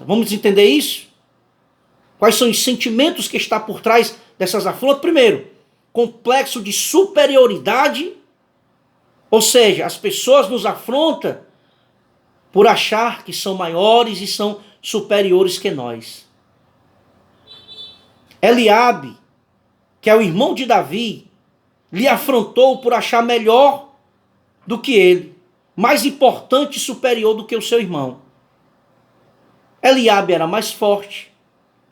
Vamos entender isso? Quais são os sentimentos que está por trás dessas afrontas? Primeiro, complexo de superioridade, ou seja, as pessoas nos afrontam por achar que são maiores e são superiores que nós. Eliabe, que é o irmão de Davi, lhe afrontou por achar melhor do que ele, mais importante e superior do que o seu irmão. Eliabe era mais forte,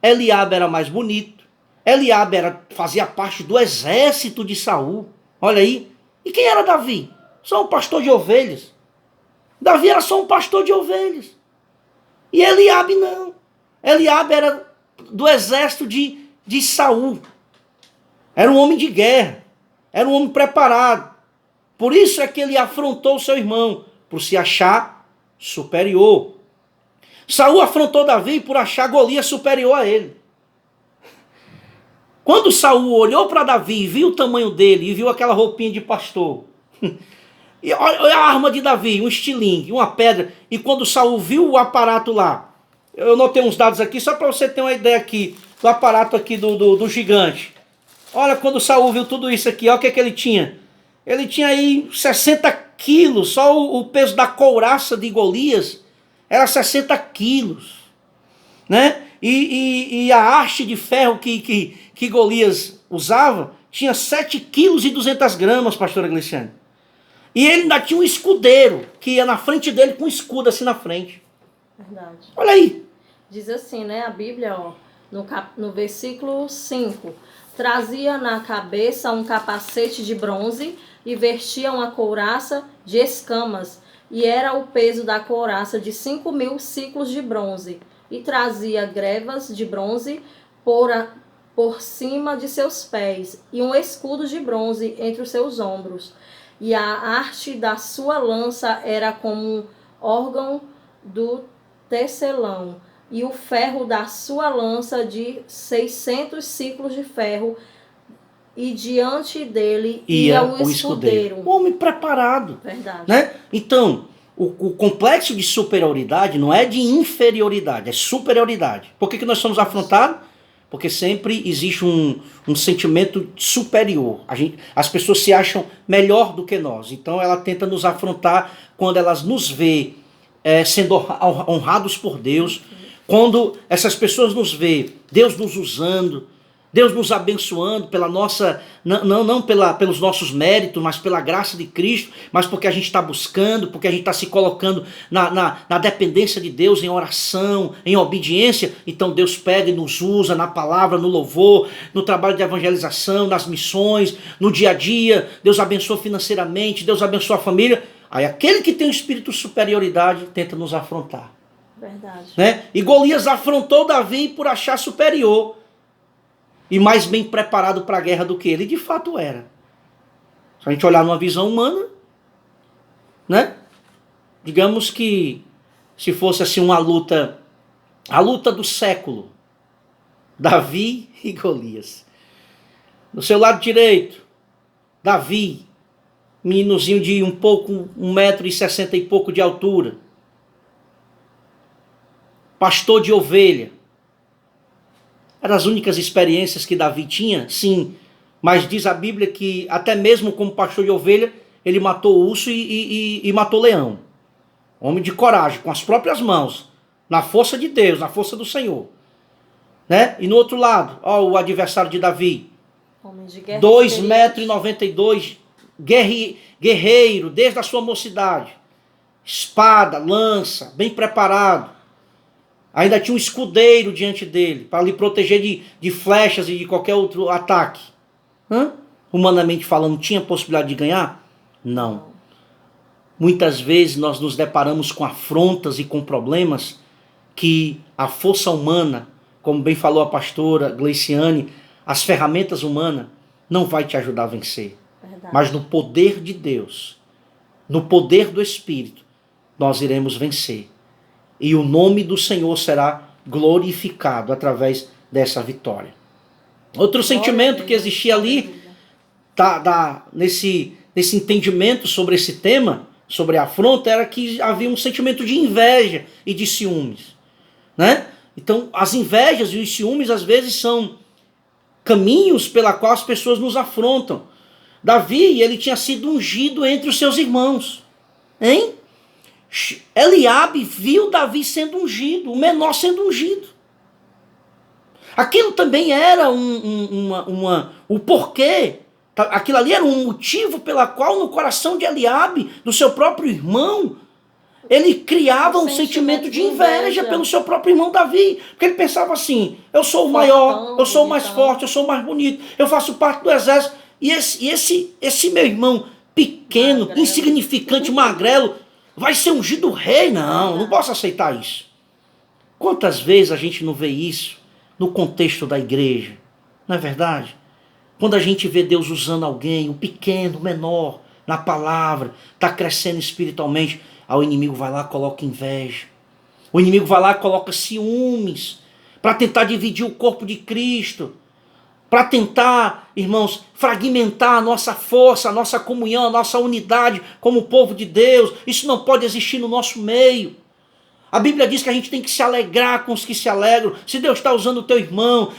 Eliabe era mais bonito, Eliabe fazia parte do exército de Saul. Olha aí. E quem era Davi? Só um pastor de ovelhas. Davi era só um pastor de ovelhas. E Eliabe não. Eliabe era do exército de Saul. Era um homem de guerra. Era um homem preparado. Por isso é que ele afrontou seu irmão, por se achar superior. Saul afrontou Davi por achar Golias superior a ele. Quando Saul olhou para Davi, viu o tamanho dele e viu aquela roupinha de pastor, e olha a arma de Davi, um estilingue, uma pedra, e quando Saul viu o aparato lá, eu notei uns dados aqui, só para você ter uma ideia aqui, do aparato aqui do gigante. Olha, quando Saul viu tudo isso aqui, olha o que ele tinha. Ele tinha aí 60 quilos, só o peso da couraça de Golias era 60 quilos, né? E a haste de ferro que Golias usava tinha 7 quilos e 200 gramas, pastora Gliciane. E ele ainda tinha um escudeiro que ia na frente dele com um escudo assim na frente. Verdade. Olha aí. Diz assim, né, a Bíblia, ó, no versículo 5. Trazia na cabeça um capacete de bronze e vestia uma couraça de escamas. E era o peso da couraça de 5.000 ciclos de bronze. E trazia grevas de bronze por cima de seus pés, e um escudo de bronze entre os seus ombros. E a haste da sua lança era como um órgão do tecelão, e o ferro da sua lança de 600 ciclos de ferro, e diante dele ia um escudeiro. Um homem preparado. Verdade. Né? Então, o complexo de superioridade não é de inferioridade, é superioridade. Por que nós somos afrontados? Porque sempre existe um sentimento superior. As pessoas se acham melhor do que nós. Então ela tenta nos afrontar quando elas nos vê sendo honrados por Deus. Quando essas pessoas nos vê, Deus nos usando, Deus nos abençoando pela nossa, não pelos nossos méritos, mas pela graça de Cristo, mas porque a gente está buscando, porque a gente está se colocando na dependência de Deus, em oração, em obediência. Então Deus pega e nos usa na palavra, no louvor, no trabalho de evangelização, nas missões, no dia a dia. Deus abençoa financeiramente, Deus abençoa a família. Aí aquele que tem um espírito de superioridade tenta nos afrontar. Verdade. Né? E Golias afrontou Davi por achar superior e mais bem preparado para a guerra do que ele de fato era. Se a gente olhar numa visão humana, né? Digamos que se fosse assim a luta do século, Davi e Golias. Do seu lado direito, Davi, meninozinho de 1,60 m e pouco de altura, pastor de ovelha. Eram as únicas experiências que Davi tinha, sim. Mas diz a Bíblia que até mesmo como pastor de ovelha, ele matou urso e matou leão. Homem de coragem, com as próprias mãos. Na força de Deus, na força do Senhor. Né? E no outro lado, ó, o adversário de Davi. 2,92 m, guerreiro, desde a sua mocidade. Espada, lança, bem preparado. Ainda tinha um escudeiro diante dele, para lhe proteger de flechas e de qualquer outro ataque. Humanamente falando, tinha possibilidade de ganhar? Não. Muitas vezes nós nos deparamos com afrontas e com problemas que a força humana, como bem falou a pastora Gleiciane, as ferramentas humanas não vai te ajudar a vencer. Verdade. Mas no poder de Deus, no poder do Espírito, nós iremos vencer. E o nome do Senhor será glorificado através dessa vitória. Outro sentimento que existia ali, nesse entendimento sobre esse tema, sobre a afronta, era que havia um sentimento de inveja e de ciúmes. né? Então, as invejas e os ciúmes às vezes são caminhos pela qual as pessoas nos afrontam. Davi, ele tinha sido ungido entre os seus irmãos, hein? Eliabe viu Davi sendo ungido, o menor sendo ungido. Aquilo também era o porquê. Aquilo ali era um motivo pela qual no coração de Eliabe, do seu próprio irmão, ele criava um sentimento de inveja pelo seu próprio irmão Davi. Porque ele pensava assim, eu sou o maior, eu sou o mais forte, eu sou o mais bonito, eu faço parte do exército. E esse meu irmão pequeno, magrelo, insignificante, magrelo, vai ser ungido rei? Não posso aceitar isso. Quantas vezes a gente não vê isso no contexto da igreja? Não é verdade? Quando a gente vê Deus usando alguém, o pequeno, o menor, na palavra, está crescendo espiritualmente, aí o inimigo vai lá e coloca inveja. O inimigo vai lá e coloca ciúmes, para tentar dividir o corpo de Cristo, para tentar, irmãos, fragmentar a nossa força, a nossa comunhão, a nossa unidade como povo de Deus. Isso não pode existir no nosso meio. A Bíblia diz que a gente tem que se alegrar com os que se alegram. Se Deus está usando o teu irmão,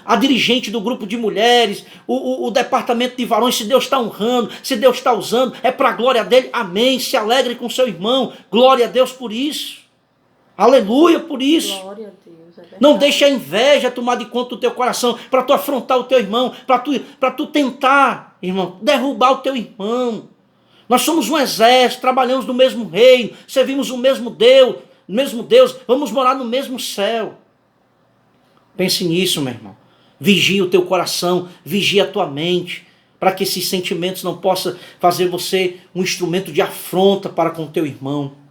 a dirigente do grupo de mulheres, o departamento de varões, se Deus está honrando, se Deus está usando, é para a glória dele. Amém. Se alegre com seu irmão. Glória a Deus por isso. Aleluia por isso. Glória a Deus. Não deixe a inveja tomar de conta do teu coração, para tu afrontar o teu irmão, para tu tentar, irmão, derrubar o teu irmão. Nós somos um exército, trabalhamos no mesmo reino, servimos o mesmo Deus, vamos morar no mesmo céu. Pense nisso, meu irmão. Vigia o teu coração, vigia a tua mente, para que esses sentimentos não possam fazer você um instrumento de afronta para com o teu irmão.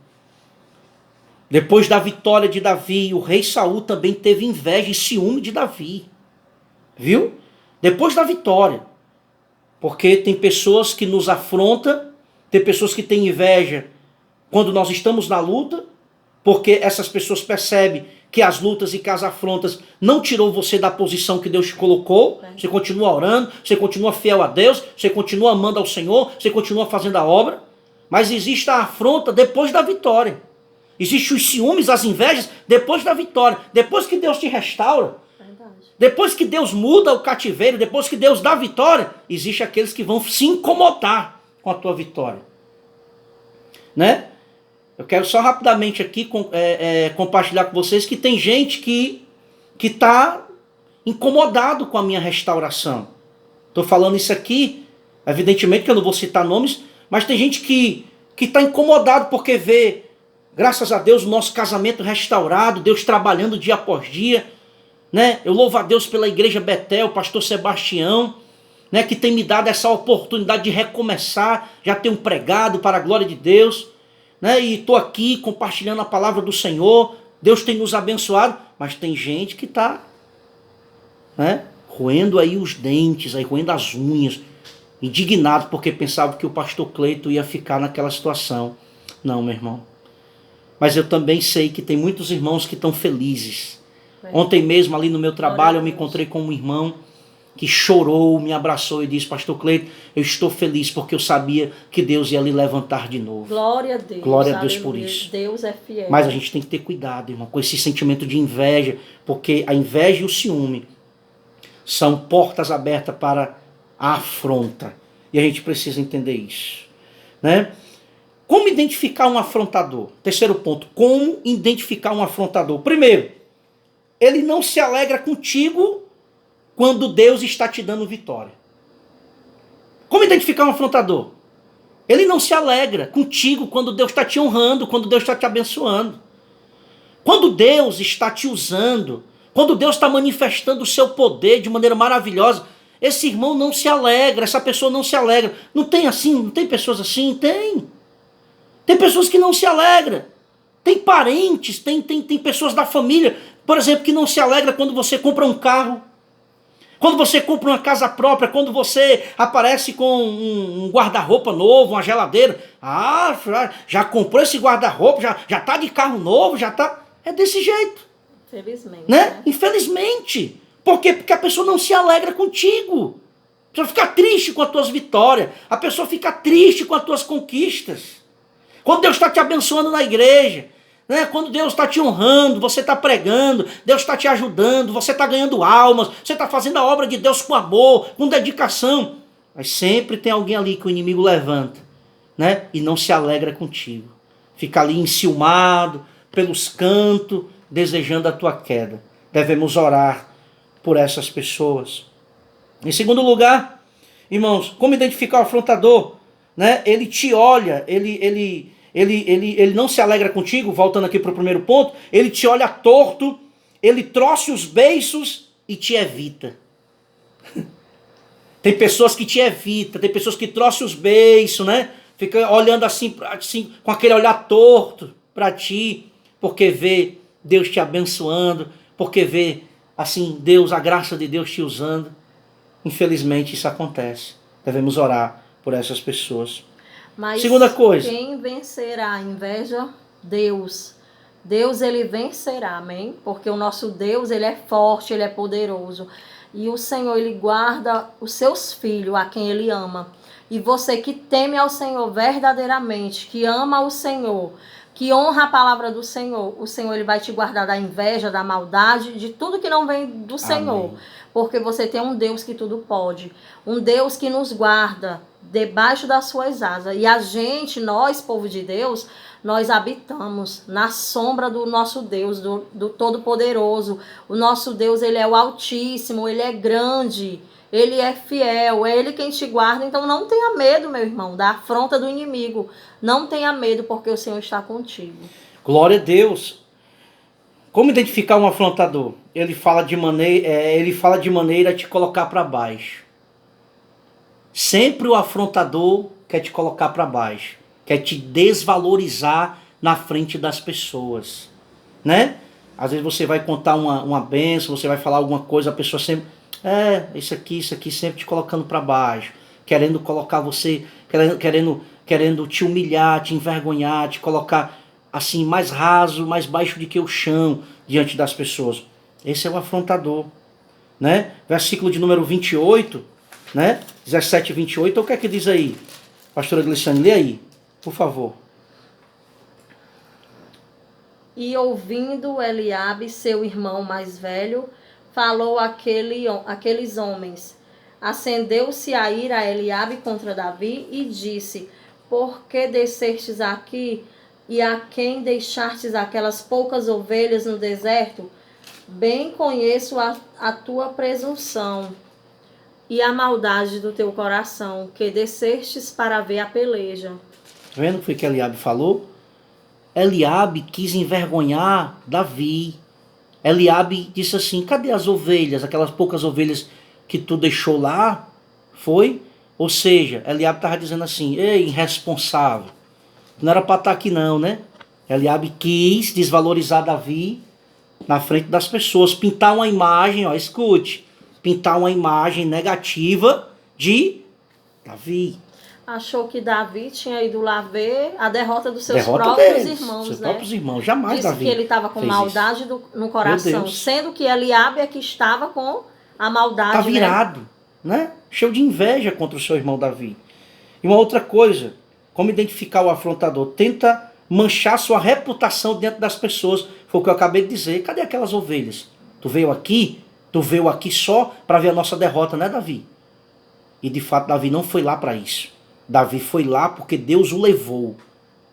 Depois da vitória de Davi, o rei Saul também teve inveja e ciúme de Davi. Viu? Depois da vitória. Porque tem pessoas que nos afrontam, tem pessoas que têm inveja quando nós estamos na luta, porque essas pessoas percebem que as lutas e que as afrontas não tirou você da posição que Deus te colocou. Você continua orando, você continua fiel a Deus, você continua amando ao Senhor, você continua fazendo a obra. Mas existe a afronta depois da vitória. Existem os ciúmes, as invejas depois da vitória. Depois que Deus te restaura, depois que Deus muda o cativeiro, depois que Deus dá a vitória, existem aqueles que vão se incomodar com a tua vitória. Né? Eu quero só rapidamente aqui compartilhar com vocês que tem gente que está incomodado com a minha restauração. Estou falando isso aqui, evidentemente que eu não vou citar nomes, mas tem gente que está incomodado porque vê, graças a Deus, o nosso casamento restaurado, Deus trabalhando dia após dia. Né? Eu louvo a Deus pela igreja Betel, pastor Sebastião, né, que tem me dado essa oportunidade de recomeçar. Já tenho pregado para a glória de Deus, né, e estou aqui compartilhando a palavra do Senhor. Deus tem nos abençoado, mas tem gente que está, né, roendo aí os dentes, aí roendo as unhas, indignado porque pensava que o pastor Cleito ia ficar naquela situação. Não, meu irmão. Mas eu também sei que tem muitos irmãos que estão felizes. Ontem mesmo, ali no meu trabalho, eu me encontrei com um irmão que chorou, me abraçou e disse: Pastor Cleito, eu estou feliz porque eu sabia que Deus ia lhe levantar de novo. Glória a Deus. Glória a Deus por isso. Deus é fiel. Mas a gente tem que ter cuidado, irmão, com esse sentimento de inveja, porque a inveja e o ciúme são portas abertas para a afronta. E a gente precisa entender isso. Né? Como identificar um afrontador? Terceiro ponto, como identificar um afrontador? Primeiro, ele não se alegra contigo quando Deus está te dando vitória. Como identificar um afrontador? Ele não se alegra contigo quando Deus está te honrando, quando Deus está te abençoando. Quando Deus está te usando, quando Deus está manifestando o seu poder de maneira maravilhosa, esse irmão não se alegra, essa pessoa não se alegra. Não tem assim, não tem pessoas assim? Tem. Tem pessoas que não se alegram. Tem parentes, tem pessoas da família, por exemplo, que não se alegra quando você compra um carro, quando você compra uma casa própria, quando você aparece com um guarda-roupa novo, uma geladeira. Ah, já comprou esse guarda-roupa, já está de carro novo, já está... É desse jeito. Infelizmente. Né? Infelizmente. Por quê? Porque a pessoa não se alegra contigo. A pessoa fica triste com as tuas vitórias. A pessoa fica triste com as tuas conquistas. Quando Deus está te abençoando na igreja, né? Quando Deus está te honrando, você está pregando, Deus está te ajudando, você está ganhando almas, você está fazendo a obra de Deus com amor, com dedicação. Mas sempre tem alguém ali que o inimigo levanta, né? E não se alegra contigo. Fica ali enciumado, pelos cantos, desejando a tua queda. Devemos orar por essas pessoas. Em segundo lugar, irmãos, como identificar o afrontador? Né? Ele te olha, ele não se alegra contigo, voltando aqui para o primeiro ponto, ele te olha torto, ele trouxe os beiços e te evita. Tem pessoas que te evitam, tem pessoas que trouxem os beiços, né? Fica olhando assim, com aquele olhar torto para ti, porque vê Deus te abençoando, porque vê assim Deus, a graça de Deus te usando. Infelizmente isso acontece. Devemos orar por essas pessoas. Mas segunda coisa, quem vencerá a inveja? Deus. Deus, ele vencerá, amém? Porque o nosso Deus, ele é forte, ele é poderoso. E o Senhor, ele guarda os seus filhos, a quem ele ama. E você que teme ao Senhor verdadeiramente, que ama o Senhor, que honra a palavra do Senhor, o Senhor, ele vai te guardar da inveja, da maldade, de tudo que não vem do Senhor. amém. Porque você tem um Deus que tudo pode. Um Deus que nos guarda debaixo das suas asas. E a gente, nós, povo de Deus, nós habitamos na sombra do nosso Deus, do Todo-Poderoso. O nosso Deus, ele é o Altíssimo, ele é grande, ele é fiel, é ele quem te guarda. Então não tenha medo, meu irmão, da afronta do inimigo. Não tenha medo, porque o Senhor está contigo. Glória a Deus. Como identificar um afrontador? Ele fala de maneira a te colocar para baixo. Sempre o afrontador quer te colocar para baixo, quer te desvalorizar na frente das pessoas, né? Às vezes você vai contar uma bênção, você vai falar alguma coisa, a pessoa sempre, isso aqui, sempre te colocando para baixo, querendo colocar você, querendo te humilhar, te envergonhar, te colocar assim mais raso, mais baixo do que o chão diante das pessoas. Esse é o afrontador, né? Versículo de número 28, né? 17 e 28, o que é que diz aí? Pastora Gliciane, lê aí, por favor. E ouvindo Eliabe, seu irmão mais velho, falou aqueles homens. Acendeu-se a ira a Eliabe contra Davi e disse: por que descestes aqui e a quem deixastes aquelas poucas ovelhas no deserto? Bem conheço a tua presunção e a maldade do teu coração, que descestes para ver a peleja. Tá vendo o que foi que Eliabe falou? Eliabe quis envergonhar Davi. Eliabe disse assim, cadê as ovelhas? Aquelas poucas ovelhas que tu deixou lá? Foi? Ou seja, Eliabe estava dizendo assim, ei, irresponsável. Não era para estar aqui não, né? Eliabe quis desvalorizar Davi na frente das pessoas. Pintar uma imagem, ó, escute. Pintar uma imagem negativa de Davi. Achou que Davi tinha ido lá ver a derrota dos seus próprios irmãos, seus né? próprios irmãos, jamais Disse Davi que ele estava com maldade no coração, sendo que Eliabe é que estava com a maldade. Está virado, né? Cheio de inveja contra o seu irmão Davi. E uma outra coisa, como identificar o afrontador? Tenta manchar sua reputação diante das pessoas. Foi o que eu acabei de dizer. Cadê aquelas ovelhas? Tu veio aqui só para ver a nossa derrota, né, Davi? E de fato Davi não foi lá para isso. Davi foi lá porque Deus o levou.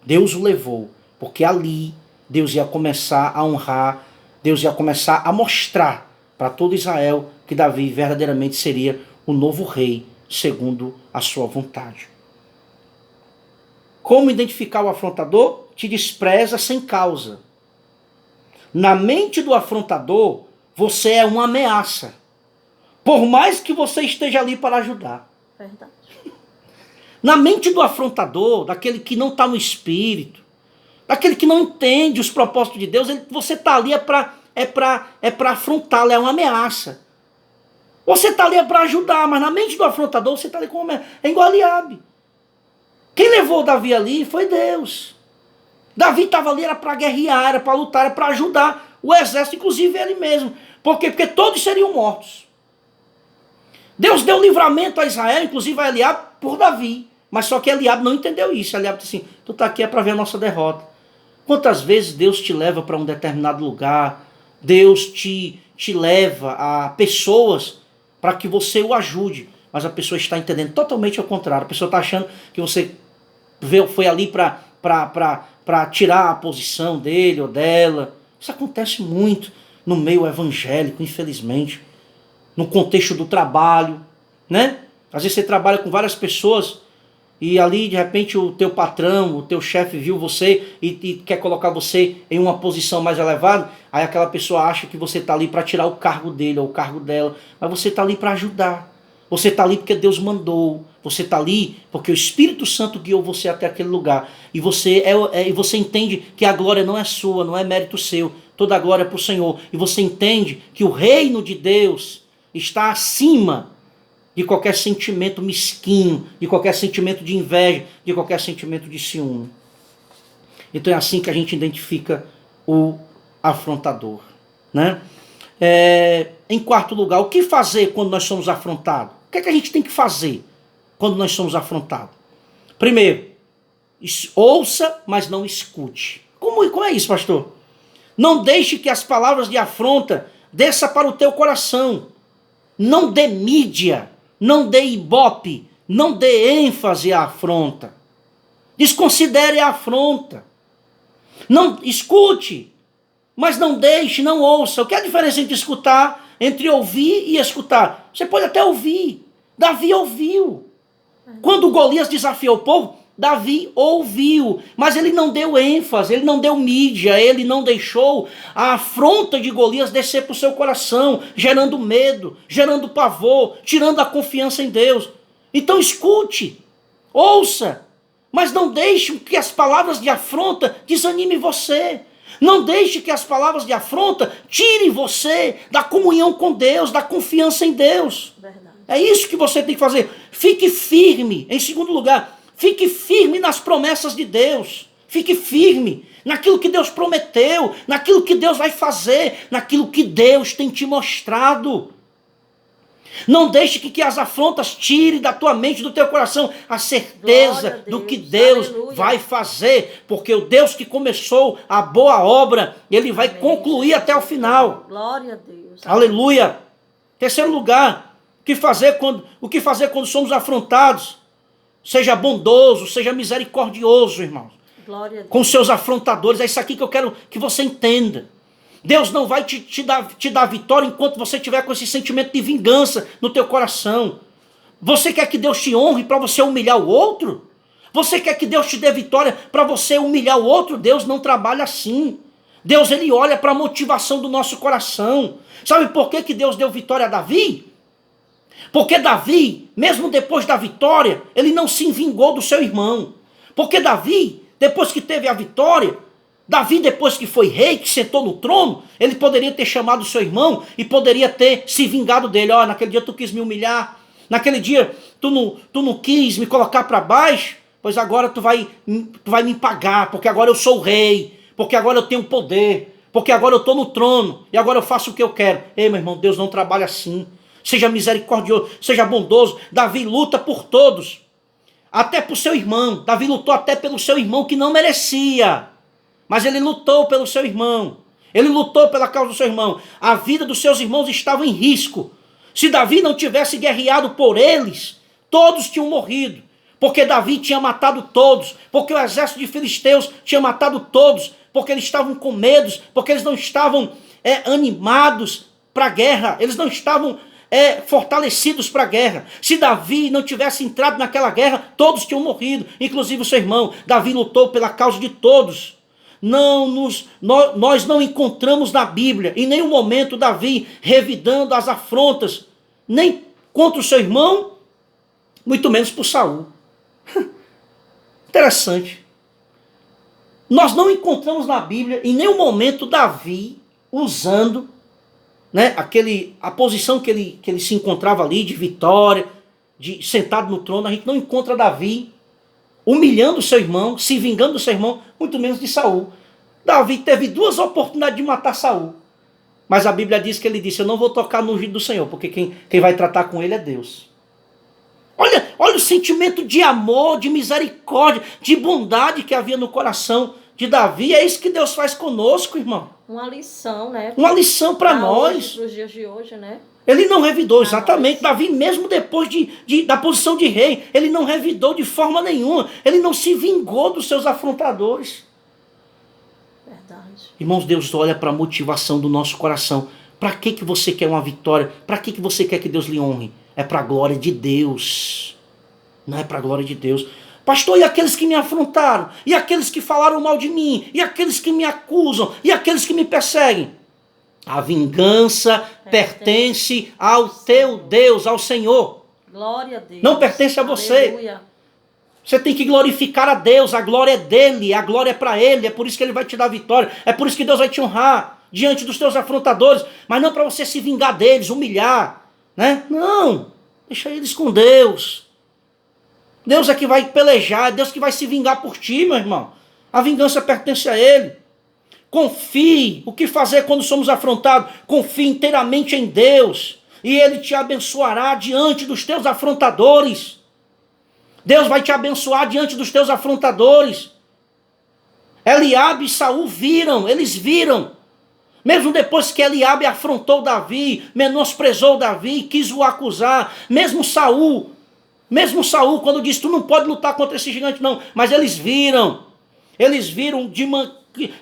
Deus o levou. Porque ali Deus ia começar a honrar, Deus ia começar a mostrar para todo Israel que Davi verdadeiramente seria o novo rei, segundo a sua vontade. Como identificar o afrontador? Te despreza sem causa. Na mente do afrontador, você é uma ameaça. Por mais que você esteja ali para ajudar. Verdade. Na mente do afrontador, daquele que não está no espírito, daquele que não entende os propósitos de Deus, você está ali é para afrontá-lo, é uma ameaça. Você está ali para ajudar, mas na mente do afrontador você está ali com uma ameaça. É igual a Eliabe. Quem levou Davi ali foi Deus. Davi estava ali, era para guerrear, era para lutar, era para ajudar o exército, inclusive ele mesmo. Por quê? Porque todos seriam mortos. Deus deu livramento a Israel, inclusive a Eliabe, por Davi. Mas só que Eliabe não entendeu isso. Eliabe disse assim, tu está aqui é para ver a nossa derrota. Quantas vezes Deus te leva para um determinado lugar, Deus te leva a pessoas para que você o ajude, mas a pessoa está entendendo totalmente ao contrário. A pessoa está achando que você foi ali para tirar a posição dele ou dela. Isso acontece muito no meio evangélico, infelizmente. No contexto do trabalho, né? Às vezes você trabalha com várias pessoas e ali, de repente, o teu patrão, o teu chefe viu você e quer colocar você em uma posição mais elevada. Aí aquela pessoa acha que você está ali para tirar o cargo dele ou o cargo dela. Mas você está ali para ajudar. Você está ali porque Deus mandou. Você está ali porque o Espírito Santo guiou você até aquele lugar. E você entende que a glória não é sua, não é mérito seu. Toda a glória é para o Senhor. E você entende que o reino de Deus está acima de qualquer sentimento mesquinho, de qualquer sentimento de inveja, de qualquer sentimento de ciúme. Então é assim que a gente identifica o afrontador, né? Em quarto lugar, o que fazer quando nós somos afrontados? O que é que a gente tem que fazer quando nós somos afrontados? Primeiro, ouça, mas não escute. Como é isso, pastor? Não deixe que as palavras de afronta desça para o teu coração. Não dê mídia, não dê ibope, não dê ênfase à afronta. Desconsidere a afronta. Não escute, mas não deixe, não ouça. O que é a diferença entre escutar, entre ouvir e escutar? Você pode até ouvir. Davi ouviu. Quando Golias desafiou o povo, Davi ouviu, mas ele não deu ênfase, ele não deu mídia, ele não deixou a afronta de Golias descer para o seu coração, gerando medo, gerando pavor, tirando a confiança em Deus. Então escute, ouça, mas não deixe que as palavras de afronta desanime você. Não deixe que as palavras de afronta tirem você da comunhão com Deus, da confiança em Deus. Verdade. É isso que você tem que fazer. Fique firme. Em segundo lugar, fique firme nas promessas de Deus. Fique firme naquilo que Deus prometeu, naquilo que Deus vai fazer, naquilo que Deus tem te mostrado. Não deixe que as afrontas tirem da tua mente, do teu coração, a certeza do que Deus Aleluia. vai fazer. Porque o Deus que começou a boa obra, Ele vai concluir até o final. Glória a Deus. Aleluia. Terceiro lugar, o que fazer quando somos afrontados? Seja bondoso, seja misericordioso, irmãos. Glória a Deus. Com seus afrontadores. É isso aqui que eu quero que você entenda. Deus não vai te dar vitória enquanto você tiver com esse sentimento de vingança no teu coração. Você quer que Deus te honre para você humilhar o outro? Você quer que Deus te dê vitória para você humilhar o outro? Deus não trabalha assim. Deus, ele olha para a motivação do nosso coração. Sabe por que Deus deu vitória a Davi? Porque Davi, mesmo depois da vitória, ele não se vingou do seu irmão. Porque Davi, depois que teve a vitória, Davi, depois que foi rei, que sentou no trono, ele poderia ter chamado o seu irmão e poderia ter se vingado dele. Ó, naquele dia tu quis me humilhar, naquele dia tu não quis me colocar para baixo, pois agora tu vai me pagar, porque agora eu sou o rei, porque agora eu tenho poder, porque agora eu estou no trono e agora eu faço o que eu quero. Ei, meu irmão, Deus não trabalha assim. Seja misericordioso, seja bondoso. Davi luta por todos, até por seu irmão. Davi lutou até pelo seu irmão que não merecia. Mas ele lutou pelo seu irmão. Ele lutou pela causa do seu irmão. A vida dos seus irmãos estava em risco. Se Davi não tivesse guerreado por eles, todos tinham morrido. Porque Davi tinha matado todos. Porque o exército de filisteus tinha matado todos. Porque eles estavam com medo. Porque eles não estavam animados para a guerra. Eles não estavam fortalecidos para a guerra. Se Davi não tivesse entrado naquela guerra, todos tinham morrido. Inclusive o seu irmão. Davi lutou pela causa de todos. Nós não encontramos na Bíblia em nenhum momento Davi revidando as afrontas, nem contra o seu irmão, muito menos por Saul. Interessante. Nós não encontramos na Bíblia em nenhum momento Davi usando, né, a posição que ele se encontrava ali de vitória, de sentado no trono. A gente não encontra Davi humilhando o seu irmão, se vingando do seu irmão, muito menos de Saul. Davi teve 2 oportunidades de matar Saul. Mas a Bíblia diz que ele disse: eu não vou tocar no ungido do Senhor, porque quem vai tratar com ele é Deus. Olha o sentimento de amor, de misericórdia, de bondade que havia no coração de Davi, é isso que Deus faz conosco, irmão. Uma lição, né? Uma lição para nós. Para os dias de hoje, né? Ele não revidou, Pra exatamente. nós. Davi, mesmo depois da posição de rei, ele não revidou de forma nenhuma. Ele não se vingou dos seus afrontadores. Verdade. Irmãos, Deus olha para a motivação do nosso coração. Para que você quer uma vitória? Para que você quer que Deus lhe honre? É para a glória de Deus. Não é para a glória de Deus. Pastor, e aqueles que me afrontaram? E aqueles que falaram mal de mim? E aqueles que me acusam? E aqueles que me perseguem? A vingança pertence ao teu Deus, ao Senhor. Glória a Deus. Não pertence a você. Aleluia. Você tem que glorificar a Deus, a glória é dele, a glória é para ele, é por isso que ele vai te dar vitória, é por isso que Deus vai te honrar diante dos teus afrontadores, mas não para você se vingar deles, humilhar, né? Não, deixa eles com Deus. Deus é que vai pelejar, é Deus que vai se vingar por ti, meu irmão. A vingança pertence a ele. Confie. O que fazer quando somos afrontados? Confie inteiramente em Deus e ele te abençoará diante dos teus afrontadores. Deus vai te abençoar diante dos teus afrontadores. Eliabe e Saul viram, eles viram. Mesmo depois que Eliabe afrontou Davi, menosprezou Davi, quis o acusar, mesmo Saul, quando disse, tu não pode lutar contra esse gigante não, mas eles viram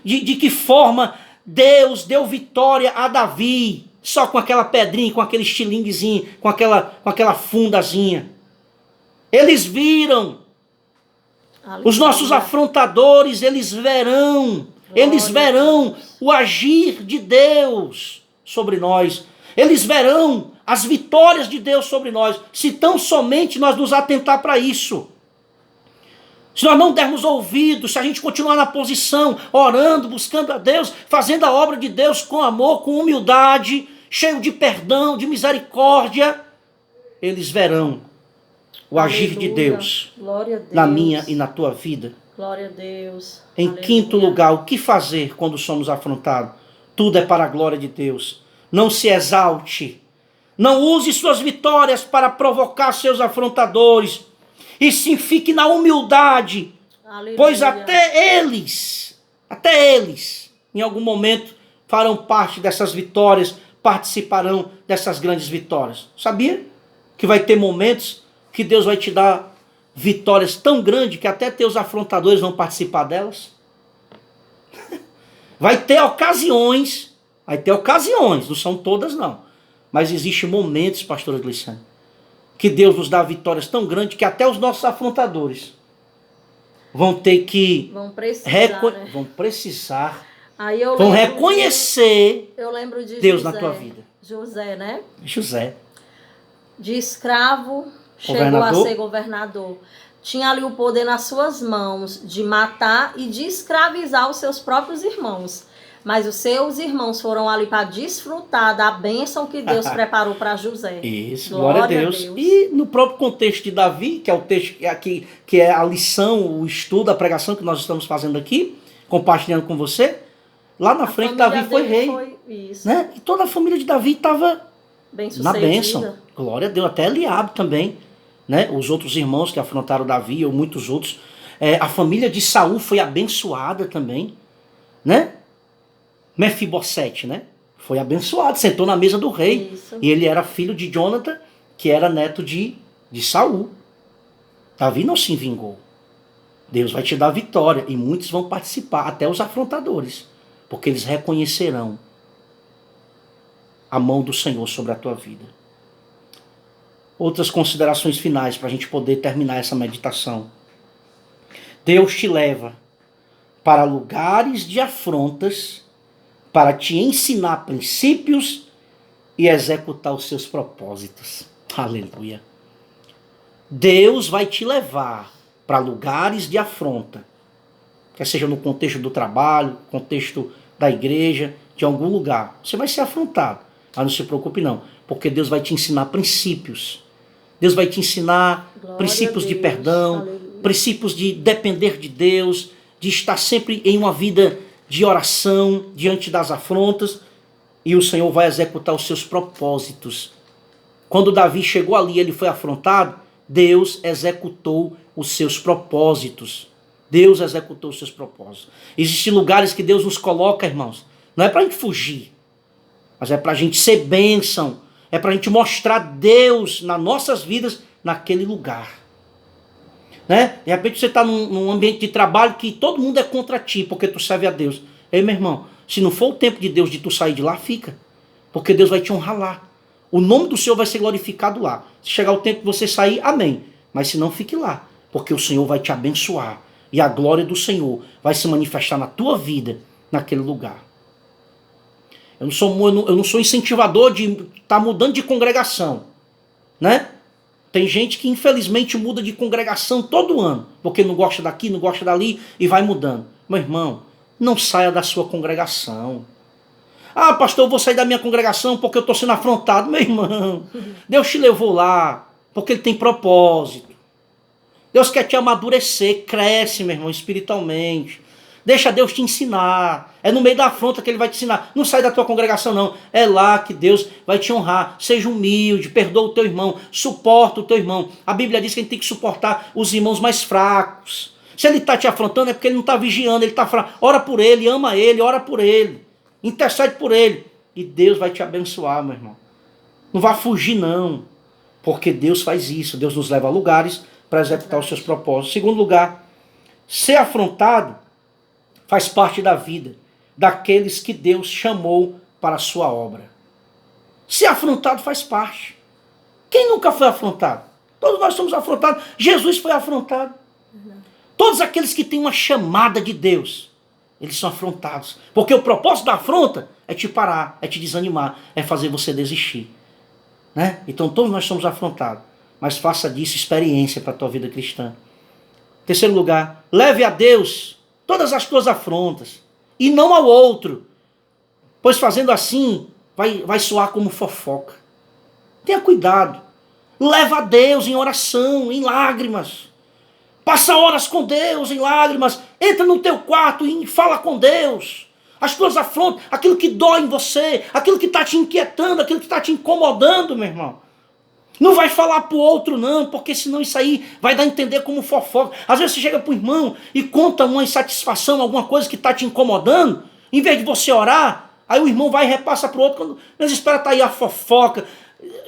de que forma Deus deu vitória a Davi, só com aquela pedrinha, com aquele estilinguezinho, com aquela fundazinha. Eles viram. Aleluia. Os nossos afrontadores, eles verão o agir de Deus sobre nós. Eles verão as vitórias de Deus sobre nós, se tão somente nós nos atentar para isso. Se nós não dermos ouvidos, se a gente continuar na posição, orando, buscando a Deus, fazendo a obra de Deus com amor, com humildade, cheio de perdão, de misericórdia, eles verão o agir de Deus, glória a Deus, na minha e na tua vida. Glória a Deus. Em Aleluia. quinto lugar, o que fazer quando somos afrontados? Tudo é para a glória de Deus. Não se exalte. Não use suas vitórias para provocar seus afrontadores. E sim, fique na humildade. Aleluia. Pois até eles, em algum momento, farão parte dessas vitórias, participarão dessas grandes vitórias. Sabia que vai ter momentos que Deus vai te dar vitórias tão grandes que até teus afrontadores vão participar delas? Vai ter ocasiões, não são todas não, mas existem momentos, pastora Gliciane, que Deus nos dá vitórias tão grandes que até os nossos afrontadores vão ter que vão precisar, Aí eu vão lembro reconhecer eu lembro de Deus José, na tua vida. José, né? José, De escravo, chegou Governador. a ser governador. Tinha ali o poder nas suas mãos de matar e de escravizar os seus próprios irmãos. Mas os seus irmãos foram ali para desfrutar da bênção que Deus preparou para José. Isso, glória a Deus. E no próprio contexto de Davi, que é o texto que é a lição, o estudo, a pregação que nós estamos fazendo aqui, compartilhando com você, lá na frente Davi foi rei. Isso. Né? E toda a família de Davi estava Bem na sucedida. bênção. Glória a Deus, até Eliabe também. Né? Os outros irmãos que afrontaram Davi, ou muitos outros. A família de Saul foi abençoada também. Né? Mefibosete, né? Foi abençoado, sentou na mesa do rei. Isso. E ele era filho de Jonathan, que era neto de Saul. Davi não se vingou. Deus vai te dar vitória e muitos vão participar, até os afrontadores, porque eles reconhecerão a mão do Senhor sobre a tua vida. Outras considerações finais para a gente poder terminar essa meditação. Deus te leva para lugares de afrontas para te ensinar princípios e executar os seus propósitos. Aleluia. Deus vai te levar para lugares de afronta, quer seja no contexto do trabalho, contexto da igreja, de algum lugar. Você vai ser afrontado, mas não se preocupe não, porque Deus vai te ensinar princípios. Deus vai te ensinar princípios de perdão, Aleluia. princípios de depender de Deus, de estar sempre em uma vida de oração diante das afrontas, e o Senhor vai executar os seus propósitos. Quando Davi chegou ali, ele foi afrontado, Deus executou os seus propósitos. Deus executou os seus propósitos. Existem lugares que Deus nos coloca, irmãos. Não é para a gente fugir, mas é para a gente ser bênção. É para a gente mostrar Deus nas nossas vidas naquele lugar. Né? De repente você está num ambiente de trabalho que todo mundo é contra ti, porque tu serve a Deus. Ei, meu irmão, se não for o tempo de Deus de tu sair de lá, fica. Porque Deus vai te honrar lá. O nome do Senhor vai ser glorificado lá. Se chegar o tempo de você sair, amém. Mas se não, fique lá. Porque o Senhor vai te abençoar. E a glória do Senhor vai se manifestar na tua vida, naquele lugar. Eu não sou incentivador de estar mudando de congregação. Né? Tem gente que infelizmente muda de congregação todo ano. Porque não gosta daqui, não gosta dali e vai mudando. Meu irmão, não saia da sua congregação. Ah, pastor, eu vou sair da minha congregação porque eu estou sendo afrontado. Meu irmão, Deus te levou lá porque Ele tem propósito. Deus quer te amadurecer, cresce, meu irmão, espiritualmente. Deixa Deus te ensinar. É no meio da afronta que Ele vai te ensinar. Não sai da tua congregação, não. É lá que Deus vai te honrar. Seja humilde, perdoa o teu irmão, suporta o teu irmão. A Bíblia diz que a gente tem que suportar os irmãos mais fracos. Se ele está te afrontando é porque ele não está vigiando, ele está fraco. Ora por ele, ama ele, ora por ele. Intercede por ele. E Deus vai te abençoar, meu irmão. Não vá fugir, não. Porque Deus faz isso. Deus nos leva a lugares para executar os seus propósitos. Segundo lugar, ser afrontado faz parte da vida daqueles que Deus chamou para a sua obra. Ser afrontado faz parte. Quem nunca foi afrontado? Todos nós somos afrontados. Jesus foi afrontado. Todos aqueles que têm uma chamada de Deus, eles são afrontados. Porque o propósito da afronta é te parar, é te desanimar, é fazer você desistir. Né? Então todos nós somos afrontados. Mas faça disso experiência para a tua vida cristã. Terceiro lugar, leve a Deus todas as tuas afrontas e não ao outro. Pois fazendo assim, vai soar como fofoca. Tenha cuidado. Leva a Deus em oração, em lágrimas. Passa horas com Deus em lágrimas. Entra no teu quarto e fala com Deus. As tuas afrontas, aquilo que dói em você, aquilo que está te inquietando, aquilo que está te incomodando, meu irmão. Não vai falar para o outro não, porque senão isso aí vai dar a entender como fofoca. Às vezes você chega para o irmão e conta uma insatisfação, alguma coisa que está te incomodando. Em vez de você orar, aí o irmão vai e repassa para o outro. Quando eles esperam tá aí a fofoca.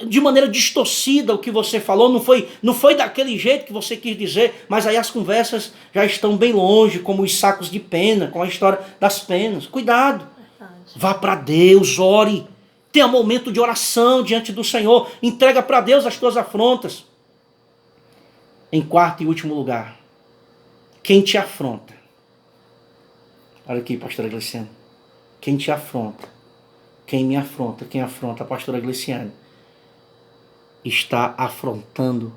De maneira distorcida o que você falou, não foi daquele jeito que você quis dizer, mas aí as conversas já estão bem longe, como os sacos de pena, com a história das penas. Cuidado, vá para Deus, ore, tenha um momento de oração diante do Senhor, entrega para Deus as tuas afrontas. Em quarto e último lugar, quem te afronta? Olha aqui, pastora Gliciane, quem te afronta? Quem me afronta? Quem afronta a pastora Gliciane? Está afrontando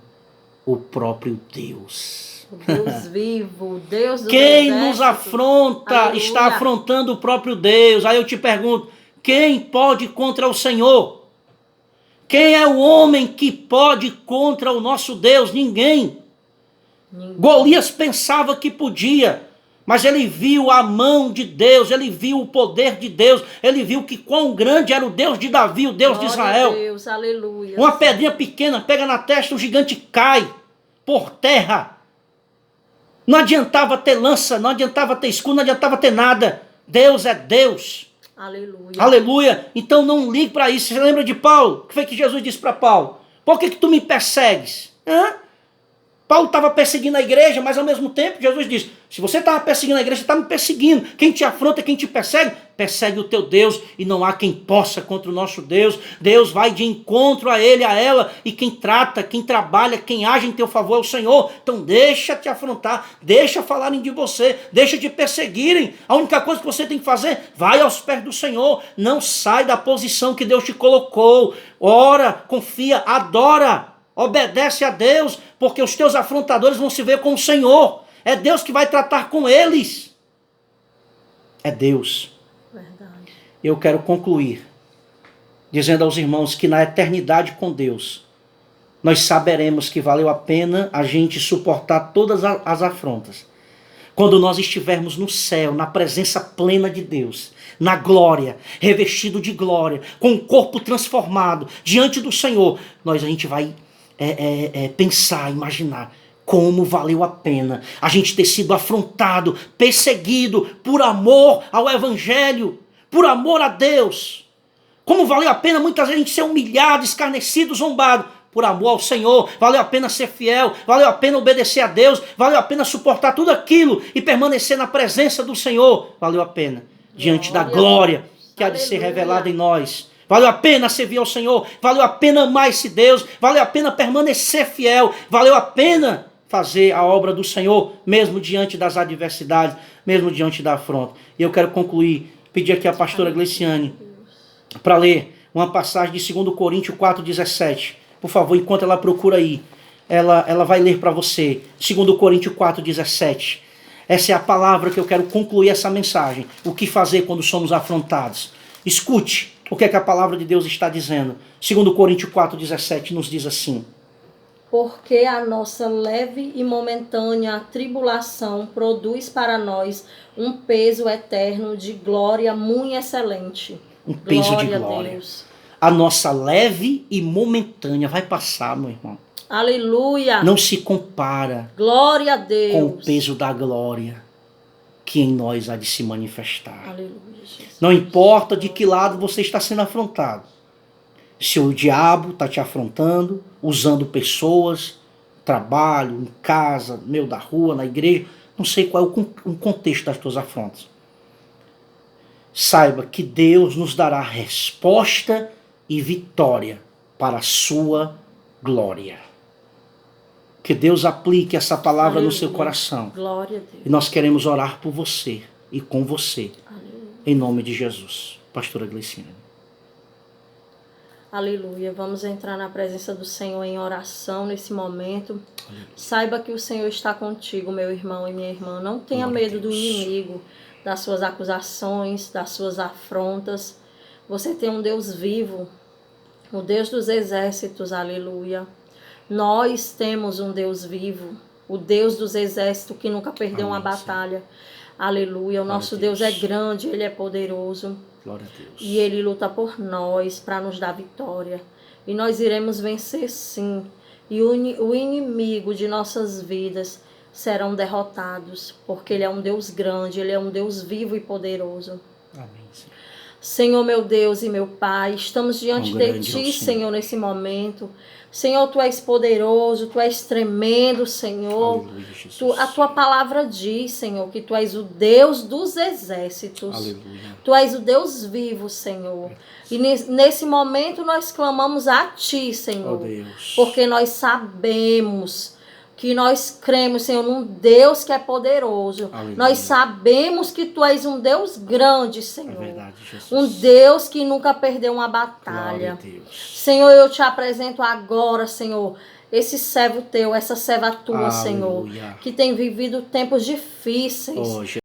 o próprio Deus. O Deus vivo, o Deus do Quem exército. nos afronta, aleluia, está afrontando o próprio Deus. Aí eu te pergunto, quem pode contra o Senhor? Quem é o homem que pode contra o nosso Deus? Ninguém. Golias pensava que podia, mas ele viu a mão de Deus, ele viu o poder de Deus, ele viu que quão grande era o Deus de Davi, o Deus de Israel. Deus, aleluia. Uma pedrinha pequena pega na testa, o gigante cai por terra. Não adiantava ter lança, não adiantava ter escudo, não adiantava ter nada. Deus é Deus. Aleluia. Aleluia. Então não ligue para isso. Você lembra de Paulo? O que foi que Jesus disse para Paulo? Por que tu me persegues? Paulo estava perseguindo a igreja, mas ao mesmo tempo Jesus disse, se você estava perseguindo a igreja, você está me perseguindo. Quem te afronta, quem te persegue, persegue o teu Deus, e não há quem possa contra o nosso Deus. Deus vai de encontro a ele, a ela, e quem trata, quem trabalha, quem age em teu favor é o Senhor. Então deixa te afrontar, deixa falarem de você, deixa te perseguirem. A única coisa que você tem que fazer, vai aos pés do Senhor, não sai da posição que Deus te colocou. Ora, confia, adora. Obedece a Deus, porque os teus afrontadores vão se ver com o Senhor. É Deus que vai tratar com eles. É Deus. Verdade. Eu quero concluir dizendo aos irmãos que na eternidade com Deus, nós saberemos que valeu a pena a gente suportar todas as afrontas. Quando nós estivermos no céu, na presença plena de Deus, na glória, revestido de glória, com o corpo transformado, diante do Senhor, a gente vai pensar, imaginar Como valeu a pena a gente ter sido afrontado, perseguido por amor ao Evangelho, por amor a Deus. Como valeu a pena muitas vezes a gente ser humilhado, escarnecido, zombado, por amor ao Senhor. Valeu a pena ser fiel, valeu a pena obedecer a Deus, valeu a pena suportar tudo aquilo e permanecer na presença do Senhor. Valeu a pena, diante da glória que há de ser revelada em nós. Valeu a pena servir ao Senhor, valeu a pena amar esse Deus, valeu a pena permanecer fiel, valeu a pena fazer a obra do Senhor, mesmo diante das adversidades, mesmo diante da afronta. E eu quero concluir, pedir aqui a pastora Gleiciane para ler uma passagem de 2 Coríntios 4,17. Por favor, enquanto ela procura aí, ela vai ler para você. 2 Coríntios 4,17. Essa é a palavra que eu quero concluir essa mensagem. O que fazer quando somos afrontados? Escute o que é que a palavra de Deus está dizendo. 2 Coríntios 4,17 nos diz assim: porque a nossa leve e momentânea tribulação produz para nós um peso eterno de glória muito excelente. Um peso de glória. A Deus. A nossa leve e momentânea vai passar, meu irmão. Aleluia. Não se compara Glória a Deus. com o peso da glória que em nós há de se manifestar. Aleluia, Jesus. Não importa de que lado você está sendo afrontado. Se o diabo está te afrontando, usando pessoas, trabalho, em casa, no meio da rua, na igreja, não sei qual é o contexto das tuas afrontas. Saiba que Deus nos dará resposta e vitória para a sua glória. Que Deus aplique essa palavra no seu coração. Glória a Deus. E nós queremos orar por você e com você. Aleluia. Em nome de Jesus. Pastora Gleiciane. Aleluia. Vamos entrar na presença do Senhor em oração nesse momento. Aleluia. Saiba que o Senhor está contigo, meu irmão e minha irmã. Não tenha medo do inimigo, das suas acusações, das suas afrontas. Você tem um Deus vivo, o Deus dos exércitos. Aleluia. Nós temos um Deus vivo, o Deus dos exércitos que nunca perdeu uma batalha. Aleluia. O nosso Deus é grande, Ele é poderoso. Glória a Deus. E Ele luta por nós para nos dar vitória. E nós iremos vencer sim. E o inimigo de nossas vidas serão derrotados, porque Ele é um Deus grande, Ele é um Deus vivo e poderoso. Amém, Senhor. Senhor, meu Deus e meu Pai, estamos diante de Ti, Senhor, nesse momento. Senhor, Tu és poderoso, Tu és tremendo, Senhor. Aleluia, a Tua palavra diz, Senhor, que Tu és o Deus dos exércitos. Aleluia. Tu és o Deus vivo, Senhor. E nesse momento nós clamamos a Ti, Senhor. Oh, Deus. Porque nós sabemos que nós cremos, Senhor, num Deus que é poderoso. Aleluia. Nós sabemos que Tu és um Deus grande, Senhor. É verdade, Jesus. Um Deus que nunca perdeu uma batalha. Senhor, eu Te apresento agora, Senhor, esse servo Teu, essa serva Tua, Aleluia. Senhor, que tem vivido tempos difíceis. Oh,